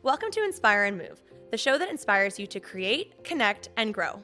Welcome to Inspire and Move, the show that inspires you to create, connect, and grow.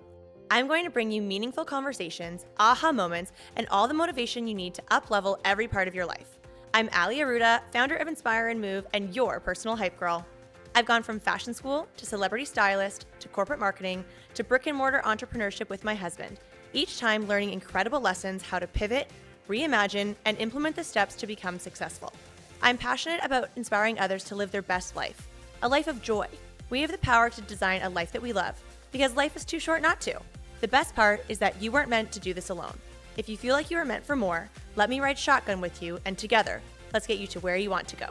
I'm going to bring you meaningful conversations, aha moments, and all the motivation you need to up-level every part of your life. I'm Arruda, founder of Inspire and Move, and your personal hype girl. I've gone from fashion school to celebrity stylist to corporate marketing to brick-and-mortar entrepreneurship with my husband, each time learning incredible lessons how to pivot, reimagine, and implement the steps to become successful. I'm passionate about inspiring others to live their best life, a life of joy. We have the power to design a life that we love, because life is too short not to. The best part is that you weren't meant to do this alone. If you feel like you are meant for more, let me ride shotgun with you, and together, let's get you to where you want to go.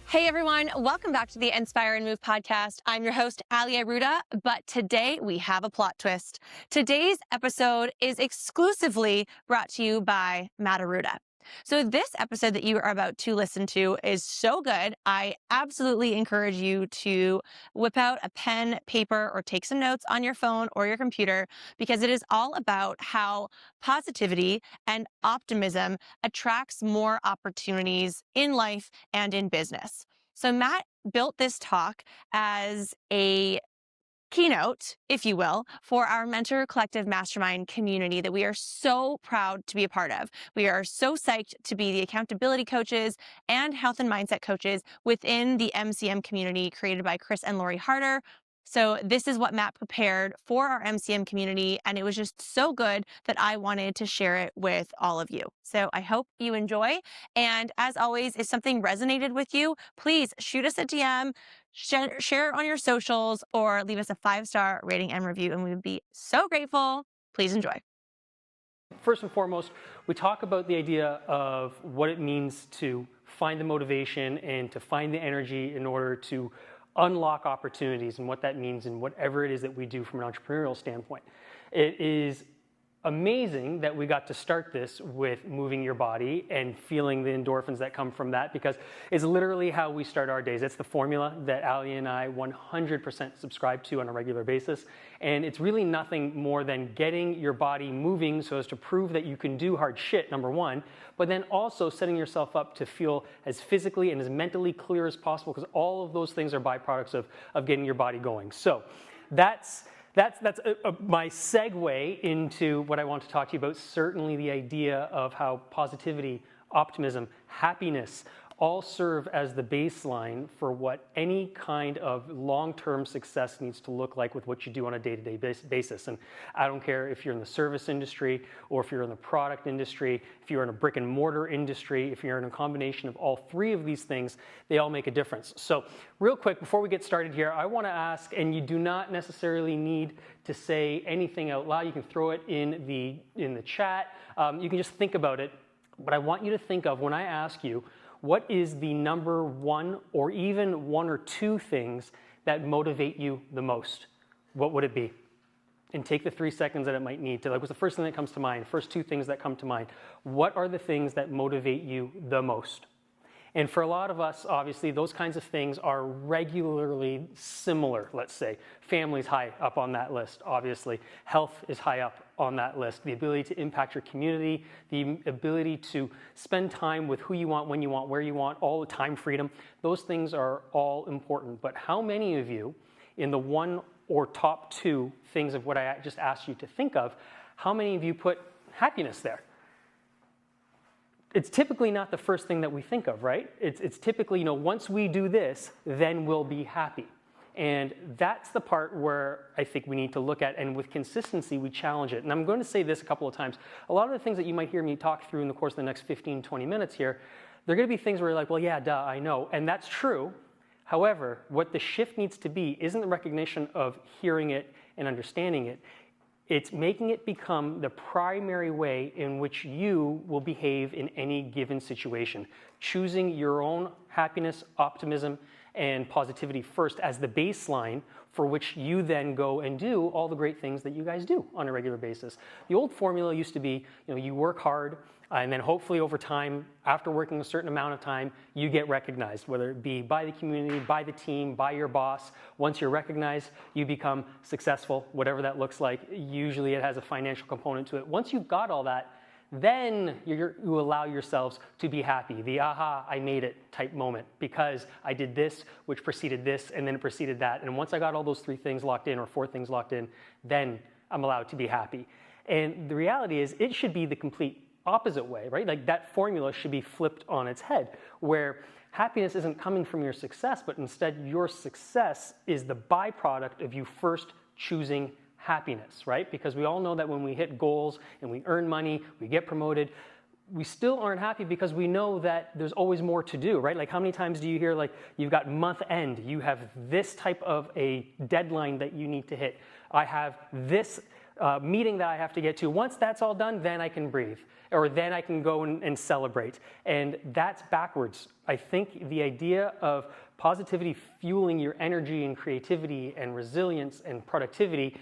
Hey everyone, welcome back to the Inspire and Move podcast. I'm your host, Arruda, but today we have a plot twist. Today's episode is exclusively brought to you by Arruda. So this episode that you are about to listen to is so good. I absolutely encourage you to whip out a pen, paper, or take some notes on your phone or your computer, because it is all about how positivity and optimism attracts more opportunities in life and in business. So Matt built this talk as a keynote, if you will, for our Mentor Collective Mastermind community that we are so proud to be a part of. We are so psyched to be the accountability coaches and health and mindset coaches within the MCM community created by Chris and Lori Harder. So this is what Matt prepared for our MCM community, and it was just so good that I wanted to share it with all of you. So I hope you enjoy. And as always, if something resonated with you, please shoot us a DM, share it on your socials, or leave us a 5-star rating and review, and we would be so grateful. Please enjoy. First and foremost, we talk about the idea of what it means to find the motivation and to find the energy in order to unlock opportunities, and what that means in whatever it is that we do from an entrepreneurial standpoint. It is amazing that we got to start this with moving your body and feeling the endorphins that come from that, because it's literally how we start our days. It's the formula that Ali and I 100% subscribe to on a regular basis. And it's really nothing more than getting your body moving so as to prove that you can do hard shit, number one, but then also setting yourself up to feel as physically and as mentally clear as possible, because all of those things are byproducts of getting your body going. So that's my segue into what I want to talk to you about. Certainly the idea of how positivity, optimism, happiness all serve as the baseline for what any kind of long-term success needs to look like with what you do on a day-to-day basis. And I don't care if you're in the service industry, or if you're in the product industry, if you're in a brick and mortar industry, if you're in a combination of all three of these things, they all make a difference. So real quick, before we get started here, I want to ask, and you do not necessarily need to say anything out loud. You can throw it in the chat. You can just think about it. But I want you to think of, when I ask you, what is the number one or even one or two things that motivate you the most? What would it be? And take the 3 seconds that it might need to, what's the first thing that comes to mind? First two things that come to mind. What are the things that motivate you the most? And for a lot of us, obviously, those kinds of things are regularly similar, let's say. Family's high up on that list, obviously. Health is high up on that list. The ability to impact your community, the ability to spend time with who you want, when you want, where you want, all the time freedom. Those things are all important. But how many of you, in the one or top two things of what I just asked you to think of, how many of you put happiness there? It's typically not the first thing that we think of, right? It's typically, once we do this, then we'll be happy. And that's the part where I think we need to look at, and with consistency, we challenge it. And I'm going to say this a couple of times. A lot of the things that you might hear me talk through in the course of the next 15, 20 minutes here, they're going to be things where you're like, well, yeah, duh, I know. And that's true. However, what the shift needs to be isn't the recognition of hearing it and understanding it. It's making it become the primary way in which you will behave in any given situation. Choosing your own happiness, optimism, and positivity first as the baseline for which you then go and do all the great things that you guys do on a regular basis. The old formula used to be, you work hard, and then hopefully over time, after working a certain amount of time, you get recognized, whether it be by the community, by the team, by your boss. Once you're recognized, you become successful, whatever that looks like. Usually it has a financial component to it. Once you've got all that, then you allow yourselves to be happy. The aha, I made it type moment, because I did this, which preceded this, and then it preceded that. And once I got all those 3 things locked in, or 4 things locked in, then I'm allowed to be happy. And the reality is, it should be the complete opposite way, right? Like that formula should be flipped on its head, where happiness isn't coming from your success, but instead your success is the byproduct of you first choosing happiness, right? Because we all know that when we hit goals and we earn money, we get promoted, we still aren't happy because we know that there's always more to do, right? Like how many times do you hear like you've got month end, you have this type of a deadline that you need to hit. I have this meeting that I have to get to. Once that's all done, then I can breathe, or then I can go and celebrate. And that's backwards. I think the idea of positivity fueling your energy and creativity and resilience and productivity,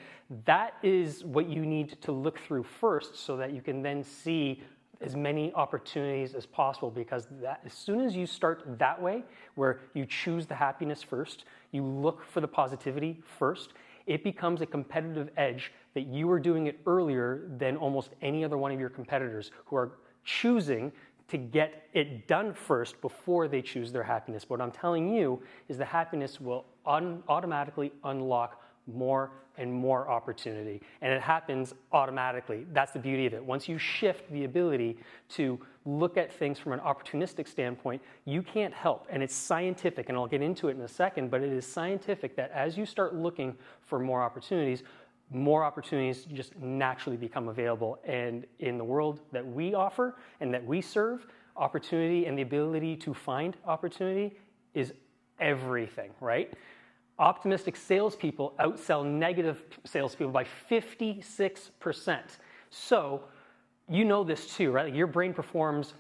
that is what you need to look through first, so that you can then see as many opportunities as possible. Because as soon as you start that way, where you choose the happiness first, you look for the positivity first, it becomes a competitive edge that you are doing it earlier than almost any other one of your competitors, who are choosing to get it done first before they choose their happiness. But what I'm telling you is the happiness will automatically unlock more and more opportunity. And it happens automatically. That's the beauty of it. Once you shift the ability to look at things from an opportunistic standpoint, you can't help. And it's scientific, and I'll get into it in a second, but it is scientific that as you start looking for more opportunities just naturally become available. And in the world that we offer and that we serve, opportunity and the ability to find opportunity is everything, right? Optimistic salespeople outsell negative salespeople by 56%. So you know this too, right? Like your brain performs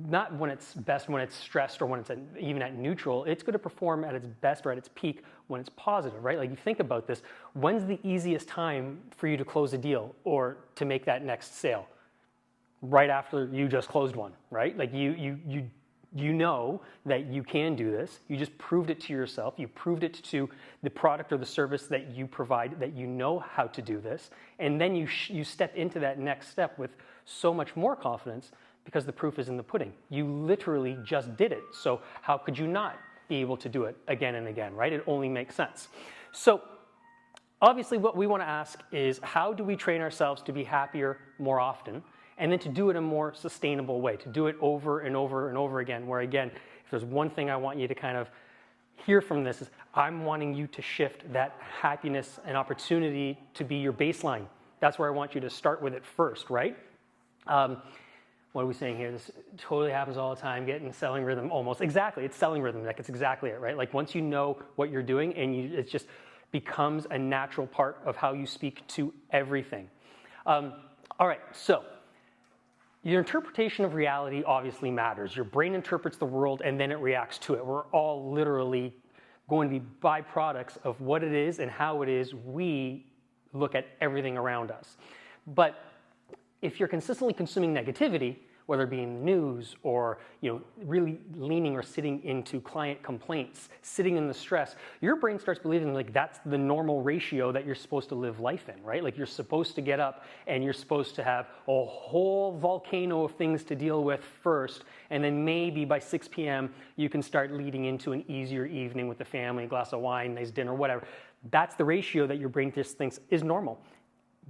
not when it's best when it's stressed or when it's even at neutral. It's going to perform at its best or at its peak when it's positive, right? Like you think about this. When's the easiest time for you to close a deal or to make that next sale? Right after you just closed one, right? Like you know that you can do this. You just proved it to yourself. You proved it to the product or the service that you provide, that you know how to do this. And then you step into that next step with so much more confidence, because the proof is in the pudding. You literally just did it. So how could you not be able to do it again and again, right? It only makes sense. So obviously what we want to ask is, how do we train ourselves to be happier more often? And then to do it in a more sustainable way, to do it over and over and over again, where again, if there's one thing I want you to kind of hear from this is, I'm wanting you to shift that happiness and opportunity to be your baseline. That's where I want you to start with it first, right? What are we saying here? This totally happens all the time, getting selling rhythm almost. Exactly, it's selling rhythm. Like, it's exactly it, right? Like once you know what you're doing and it just becomes a natural part of how you speak to everything. All right, so your interpretation of reality obviously matters. Your brain interprets the world and then it reacts to it. We're all literally going to be byproducts of what it is and how it is we look at everything around us. But if you're consistently consuming negativity, whether it be in the news or really leaning or sitting into client complaints, sitting in the stress, your brain starts believing like that's the normal ratio that you're supposed to live life in, right? Like you're supposed to get up and you're supposed to have a whole volcano of things to deal with first, and then maybe by 6 p.m. you can start leading into an easier evening with the family, a glass of wine, nice dinner, whatever. That's the ratio that your brain just thinks is normal.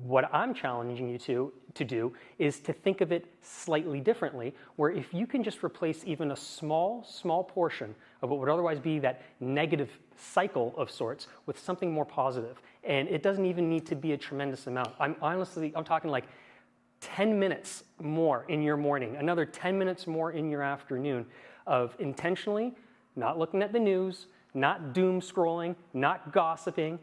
What I'm challenging you to do is to think of it slightly differently, where if you can just replace even a small portion of what would otherwise be that negative cycle of sorts with something more positive. And it doesn't even need to be a tremendous amount. I'm talking like 10 minutes more in your morning, another 10 minutes more in your afternoon of intentionally not looking at the news, not doom scrolling, not gossiping,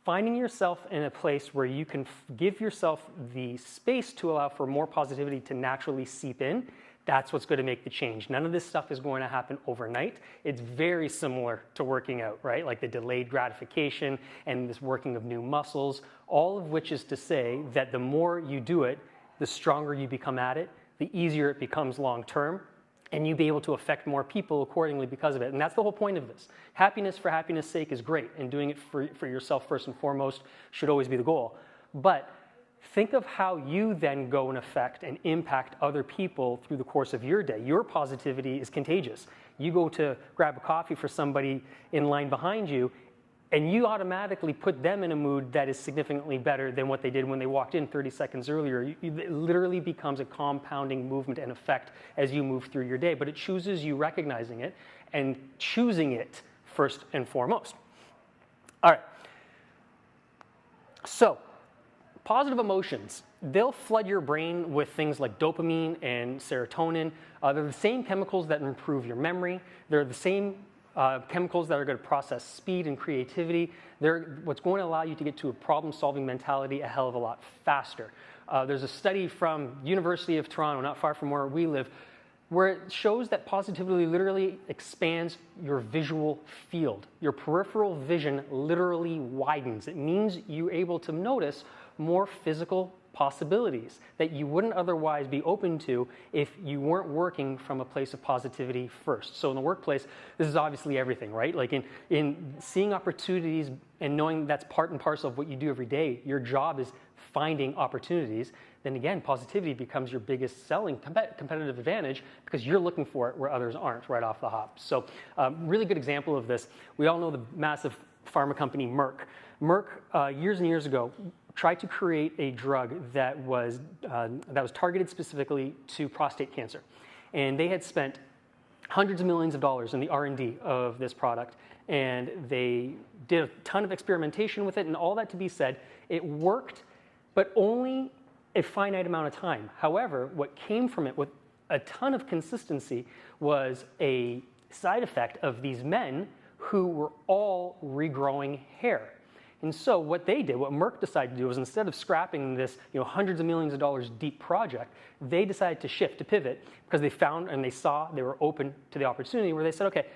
finding yourself in a place where you can give yourself the space to allow for more positivity to naturally seep in. That's what's going to make the change. None of this stuff is going to happen overnight. It's very similar to working out, right? Like the delayed gratification and this working of new muscles, all of which is to say that the more you do it, the stronger you become at it, the easier it becomes long term, and you be able to affect more people accordingly because of it. And that's the whole point of this. Happiness for happiness' sake is great, and doing it for yourself first and foremost should always be the goal. But think of how you then go and affect and impact other people through the course of your day. Your positivity is contagious. You go to grab a coffee for somebody in line behind you, and you automatically put them in a mood that is significantly better than what they did when they walked in 30 seconds earlier. It literally becomes a compounding movement and effect as you move through your day, but it chooses you recognizing it and choosing it first and foremost. All right. So, positive emotions, they'll flood your brain with things like dopamine and serotonin. They're the same chemicals that improve your memory. They're the same chemicals that are going to process speed and creativity. They're what's going to allow you to get to a problem-solving mentality a hell of a lot faster. There's a study from University of Toronto, not far from where we live, where it shows that positivity literally expands your visual field. Your peripheral vision literally widens. It means you're able to notice more physical possibilities that you wouldn't otherwise be open to if you weren't working from a place of positivity first. So in the workplace, this is obviously everything, right? Like in seeing opportunities and knowing that's part and parcel of what you do every day, your job is finding opportunities, then again, positivity becomes your biggest selling competitive advantage because you're looking for it where others aren't right off the hop. So really good example of this. We all know the massive pharma company Merck. Merck, years and years ago, tried to create a drug that was targeted specifically to prostate cancer. And they had spent hundreds of millions of dollars in the R&D of this product. And they did a ton of experimentation with it, and all that to be said, it worked, but only a finite amount of time. However, what came from it with a ton of consistency was a side effect of these men who were all regrowing hair. And so what they did, what Merck decided to do was instead of scrapping this hundreds of millions of dollars deep project, they decided to shift, to pivot, because they found and they saw they were open to the opportunity where they said, okay,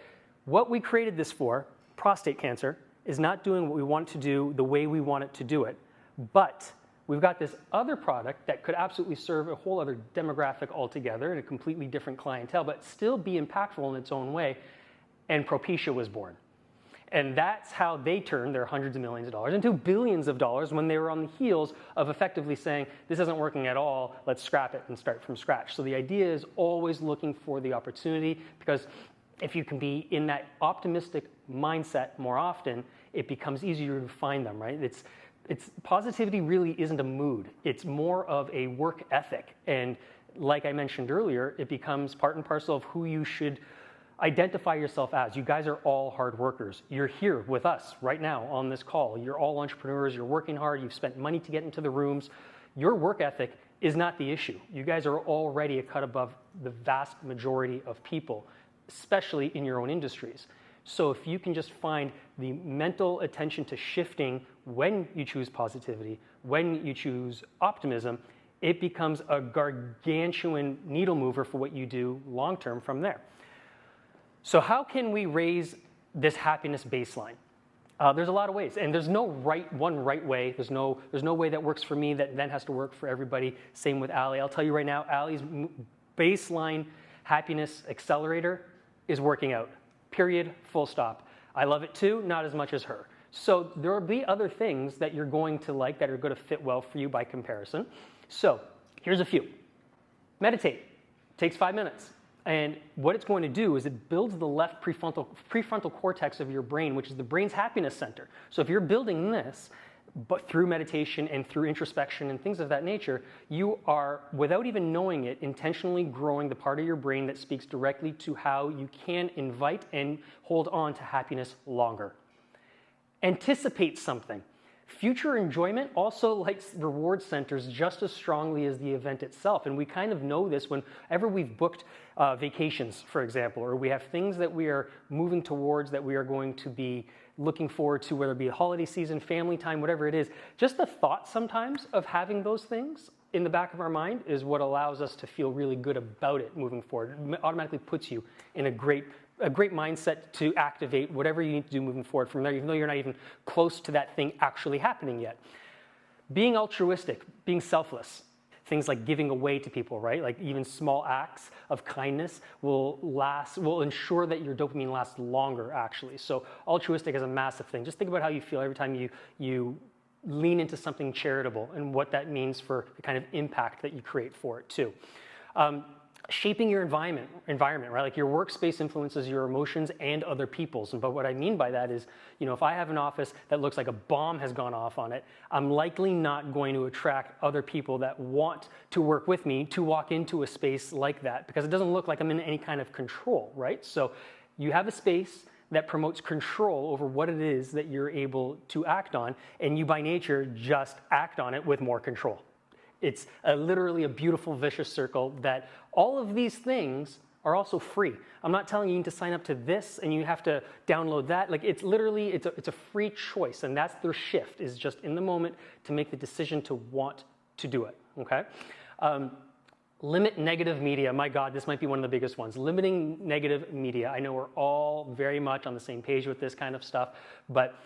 what we created this for, prostate cancer, is not doing what we want to do the way we want it to do it. But we've got this other product that could absolutely serve a whole other demographic altogether and a completely different clientele, but still be impactful in its own way. And Propecia was born. And that's how they turned their hundreds of millions of dollars into billions of dollars when they were on the heels of effectively saying, this isn't working at all, let's scrap it and start from scratch. So the idea is always looking for the opportunity, because if you can be in that optimistic mindset more often, it becomes easier to find them, right? It's positivity really isn't a mood. It's more of a work ethic. And like I mentioned earlier, it becomes part and parcel of who you should identify yourself as. You guys are all hard workers. You're here with us right now on this call. You're all entrepreneurs. You're working hard. You've spent money to get into the rooms. Your work ethic is not the issue. You guys are already a cut above the vast majority of people, especially in your own industries. So if you can just find the mental attention to shifting when you choose positivity, when you choose optimism, it becomes a gargantuan needle mover for what you do long term from there. So how can we raise this happiness baseline? There's a lot of ways, and there's no one right way. There's no way that works for me that then has to work for everybody. Same with Ali. I'll tell you right now, Ali's baseline happiness accelerator is working out. Period. Full stop. I love it too, not as much as her. So there will be other things that you're going to like that are going to fit well for you by comparison. So here's a few. Meditate. Takes 5 minutes. And what it's going to do is it builds the left prefrontal cortex of your brain, which is the brain's happiness center. So if you're building this, but through meditation and through introspection and things of that nature, you are, without even knowing it, intentionally growing the part of your brain that speaks directly to how you can invite and hold on to happiness longer. Anticipate something. Future enjoyment also likes reward centers just as strongly as the event itself. And we kind of know this whenever we've booked vacations, for example, or we have things that we are moving towards that we are going to be looking forward to, whether it be a holiday season, family time, whatever it is. Just the thought sometimes of having those things in the back of our mind is what allows us to feel really good about it moving forward. It automatically puts you in a great mindset to activate whatever you need to do moving forward from there, even though you're not even close to that thing actually happening yet. Being altruistic, being selfless, things like giving away to people, right? Like even small acts of kindness will ensure that your dopamine lasts longer, actually. So altruistic is a massive thing. Just think about how you feel every time you lean into something charitable and what that means for the kind of impact that you create for it too. Shaping your environment, right? Like your workspace influences your emotions and other people's. But what I mean by that is, if I have an office that looks like a bomb has gone off on it, I'm likely not going to attract other people that want to work with me to walk into a space like that, because it doesn't look like I'm in any kind of control, right? So you have a space that promotes control over what it is that you're able to act on, and you by nature just act on it with more control. It's literally a beautiful vicious circle that all of these things are also free. I'm not telling you to sign up to this and you have to download that. Like it's literally, it's a free choice, and that's their shift, is just in the moment to make the decision to want to do it, okay? Limit negative media. My God, this might be one of the biggest ones. Limiting negative media. I know we're all very much on the same page with this kind of stuff, but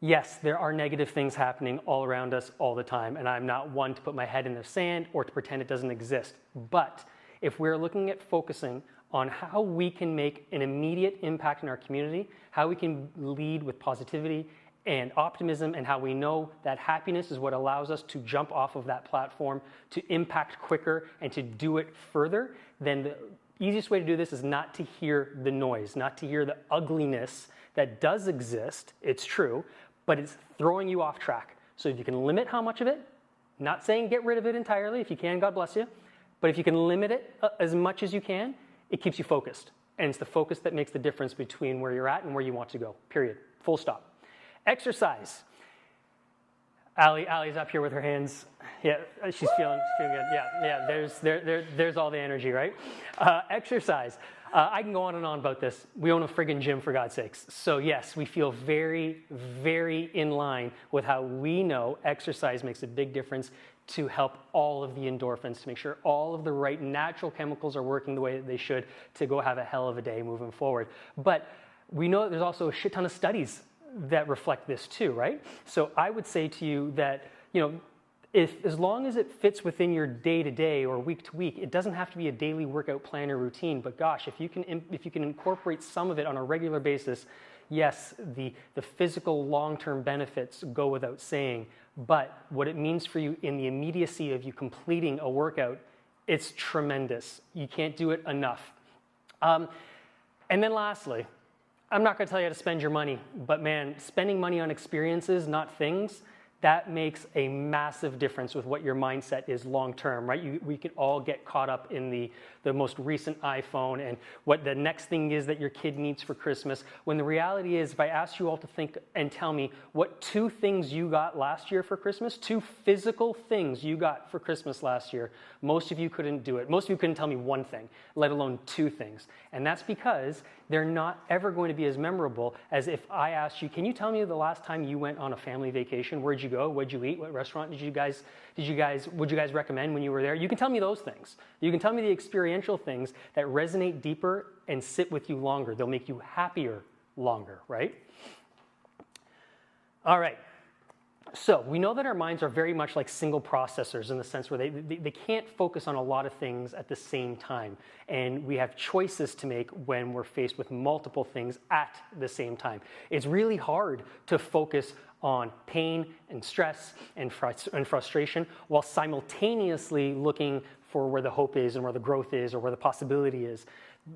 yes, there are negative things happening all around us all the time, and I'm not one to put my head in the sand or to pretend it doesn't exist. But if we're looking at focusing on how we can make an immediate impact in our community, how we can lead with positivity and optimism, and how we know that happiness is what allows us to jump off of that platform, to impact quicker and to do it further, then the easiest way to do this is not to hear the noise, not to hear the ugliness that does exist. It's true, but it's throwing you off track. So if you can limit how much of it, not saying get rid of it entirely, if you can, God bless you, but if you can limit it as much as you can, it keeps you focused. And it's the focus that makes the difference between where you're at and where you want to go, period, full stop. Exercise. Allie's up here with her hands. Yeah, she's feeling good. Yeah, there's all the energy, right? Exercise. I can go on and on about this. We own a friggin' gym, for God's sakes. So yes, we feel very, very in line with how we know exercise makes a big difference to help all of the endorphins, to make sure all of the right natural chemicals are working the way that they should to go have a hell of a day moving forward. But we know that there's also a shit ton of studies that reflect this too, right? So I would say to you that, if as long as it fits within your day-to-day or week-to-week, it doesn't have to be a daily workout plan or routine, but gosh, if you can incorporate some of it on a regular basis, yes, the physical long-term benefits go without saying, but what it means for you in the immediacy of you completing a workout, it's tremendous. You can't do it enough. And then lastly, I'm not going to tell you how to spend your money, but man, spending money on experiences, not things, that makes a massive difference with what your mindset is long-term, right? We can all get caught up in the most recent iPhone and what the next thing is that your kid needs for Christmas, when the reality is, if I asked you all to think and tell me what 2 things you got last year for Christmas, 2 physical things you got for Christmas last year, most of you couldn't do it. Most of you couldn't tell me 1 thing, let alone 2 things. And that's because they're not ever going to be as memorable as if I asked you, can you tell me the last time you went on a family vacation? Where'd you go? What'd you eat? What restaurant would you guys recommend when you were there? You can tell me those things. You can tell me the experiential things that resonate deeper and sit with you longer. They'll make you happier longer, right? All right. So we know that our minds are very much like single processors in the sense where they can't focus on a lot of things at the same time. And we have choices to make when we're faced with multiple things at the same time. It's really hard to focus on pain and stress and frustration while simultaneously looking for where the hope is and where the growth is or where the possibility is.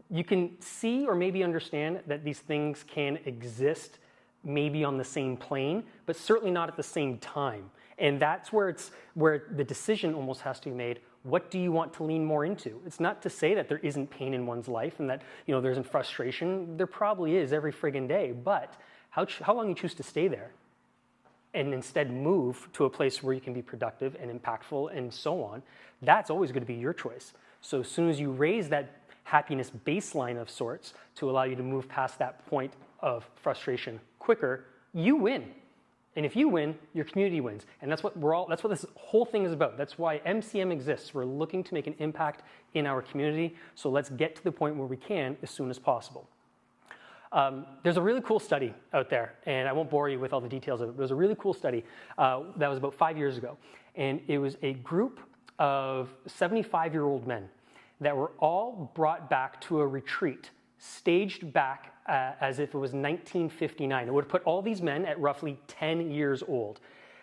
You can see or maybe understand that these things can exist maybe on the same plane, but certainly not at the same time. And that's where the decision almost has to be made. What do you want to lean more into? It's not to say that there isn't pain in one's life and that there isn't frustration. There probably is every friggin' day, but how long you choose to stay there and instead move to a place where you can be productive and impactful and so on, that's always going to be your choice. So as soon as you raise that happiness baseline of sorts to allow you to move past that point of frustration quicker, you win. And if you win, your community wins. And that's what this whole thing is about. That's why MCM exists. We're looking to make an impact in our community. So let's get to the point where we can as soon as possible. There's a really cool study out there, and I won't bore you with all the details of it. There's a really cool study that was about 5 years ago. And it was a group of 75-year-old men that were all brought back to a retreat, staged back as if it was 1959. It would have put all these men at roughly 10 years old.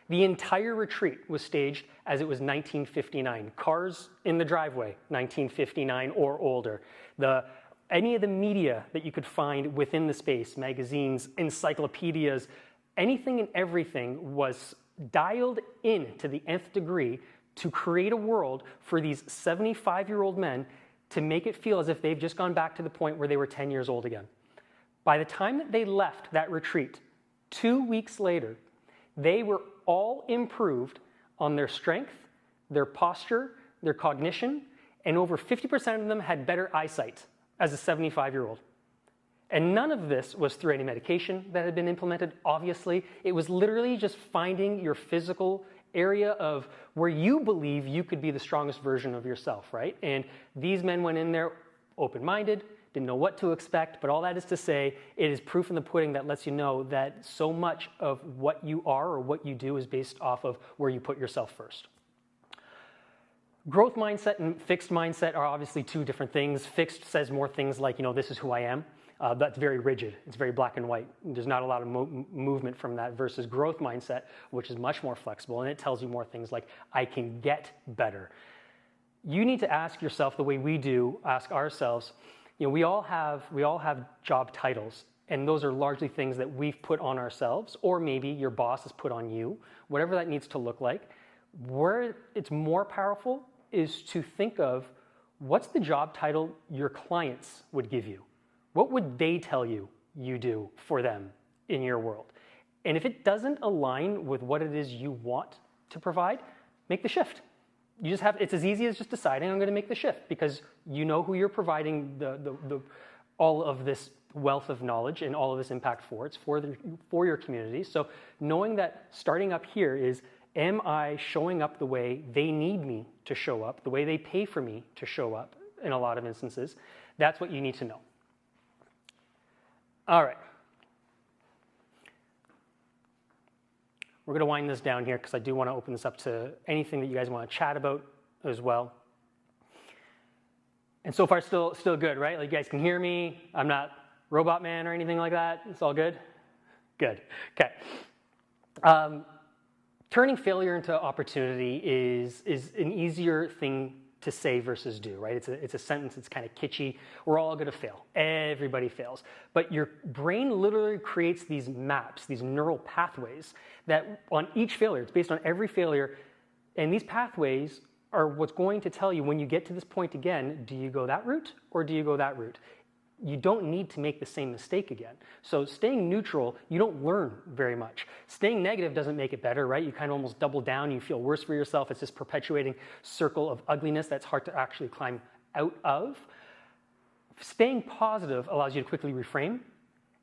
The entire retreat was staged as it was 1959. Cars in the driveway, 1959 or older. Any of the media that you could find within the space, magazines, encyclopedias, anything and everything was dialed in to the nth degree to create a world for these 75-year-old men to make it feel as if they've just gone back to the point where they were 10 years old again. By the time that they left that retreat, 2 weeks later, they were all improved on their strength, their posture, their cognition, and over 50% of them had better eyesight as a 75-year-old. And none of this was through any medication that had been implemented, obviously. It was literally just finding your physical area of where you believe you could be the strongest version of yourself, right? And these men went in there open-minded, didn't know what to expect, but all that is to say, it is proof in the pudding that lets you know that so much of what you are or what you do is based off of where you put yourself first. Growth mindset and fixed mindset are obviously two different things. Fixed says more things like, this is who I am. That's very rigid. It's very black and white. There's not a lot of movement from that versus growth mindset, which is much more flexible, and it tells you more things like, I can get better. You need to ask yourself the way we do, ask ourselves, we all have job titles, and those are largely things that we've put on ourselves, or maybe your boss has put on you, whatever that needs to look like. Where it's more powerful is to think of what's the job title your clients would give you. What would they tell you you do for them in your world? And if it doesn't align with what it is you want to provide, make the shift. It's as easy as just deciding I'm going to make the shift because you know who you're providing all of this wealth of knowledge and all of this impact for. It's for your community. So knowing that starting up here is, am I showing up the way they need me to show up, the way they pay for me to show up in a lot of instances? That's what you need to know. All right. We're going to wind this down here because I do want to open this up to anything that you guys want to chat about as well. And so far, still good, right? Like you guys can hear me. I'm not Robot Man or anything like that. It's all good? Good. Okay. Turning failure into opportunity is an easier thing to say versus do, right? It's a sentence, it's kind of kitschy. We're all going to fail. Everybody fails. But your brain literally creates these maps, these neural pathways that on each failure, it's based on every failure, and these pathways are what's going to tell you when you get to this point again, do you go that route or do you go that route? You don't need to make the same mistake again. So staying neutral, you don't learn very much. Staying negative doesn't make it better, right? You kind of almost double down, you feel worse for yourself. It's this perpetuating circle of ugliness that's hard to actually climb out of. Staying positive allows you to quickly reframe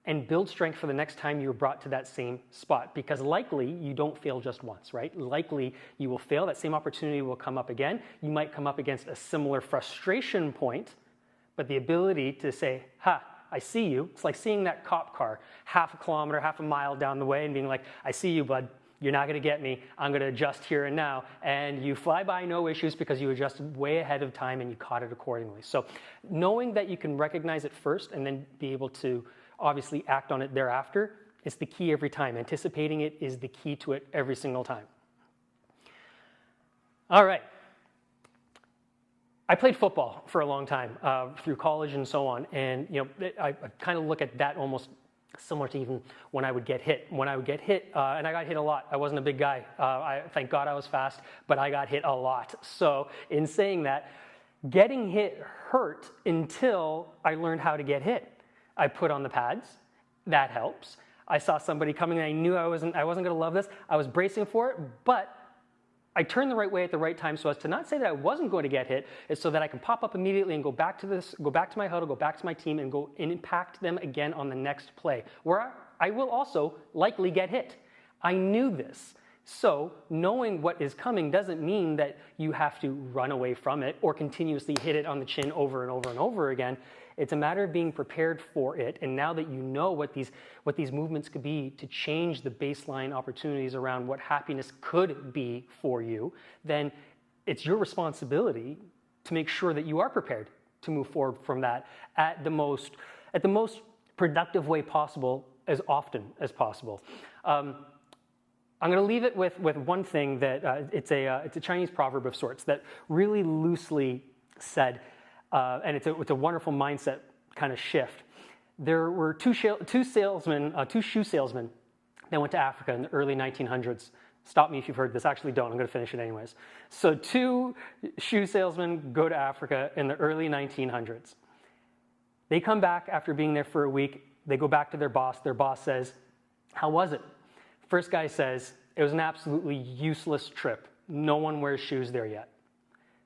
and build strength for the next time you're brought to that same spot, because likely you don't fail just once, right? Likely you will fail, that same opportunity will come up again. You might come up against a similar frustration point, but the ability to say, I see you. It's like seeing that cop car half a kilometer, half a mile down the way and being like, I see you, bud. You're not going to get me. I'm going to adjust here and now. And you fly by no issues because you adjusted way ahead of time and you caught it accordingly. So knowing that you can recognize it first and then be able to obviously act on it thereafter is the key every time. Anticipating it is the key to it every single time. All right. I played football for a long time through college and so on, and I kind of look at that almost similar to even when I would get hit. When I would get hit, and I got hit a lot. I wasn't a big guy. Thank God I was fast, but I got hit a lot. So in saying that, getting hit hurt until I learned how to get hit. I put on the pads. That helps. I saw somebody coming, and I knew I wasn't going to love this. I was bracing for it, but I turned the right way at the right time so as to not say that I wasn't going to get hit, it's so that I can pop up immediately and go back to my huddle, go back to my team, and go and impact them again on the next play, where I will also likely get hit. I knew this. So knowing what is coming doesn't mean that you have to run away from it or continuously hit it on the chin over and over and over again. It's a matter of being prepared for it, and now that you know what these movements could be to change the baseline opportunities around what happiness could be for you, then it's your responsibility to make sure that you are prepared to move forward from that at the most productive way possible as often as possible. I'm going to leave it with one thing that it's a Chinese proverb of sorts that really loosely said, and it's a wonderful mindset kind of shift. There were two shoe salesmen that went to Africa in the early 1900s. Stop me if you've heard this. Actually, don't. I'm going to finish it anyways. So 2 shoe salesmen go to Africa in the early 1900s. They come back after being there for a week. They go back to their boss. Their boss says, "How was it?" First guy says, "It was an absolutely useless trip. No one wears shoes there yet."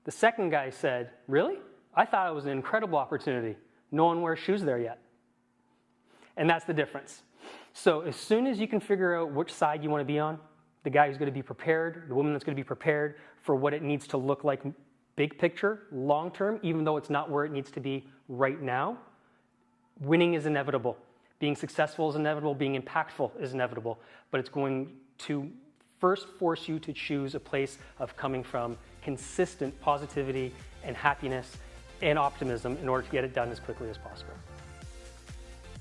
The second guy said, "Really? I thought it was an incredible opportunity. No one wears shoes there yet." And that's the difference. So as soon as you can figure out which side you want to be on, the guy who's going to be prepared, the woman that's going to be prepared for what it needs to look like big picture, long term, even though it's not where it needs to be right now, winning is inevitable. Being successful is inevitable. Being impactful is inevitable. But it's going to first force you to choose a place of coming from consistent positivity and happiness and optimism in order to get it done as quickly as possible.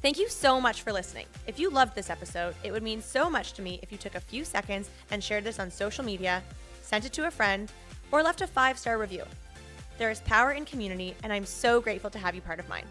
Thank you so much for listening. If you loved this episode, it would mean so much to me if you took a few seconds and shared this on social media, sent it to a friend, or left a 5-star review. There is power in community, and I'm so grateful to have you part of mine.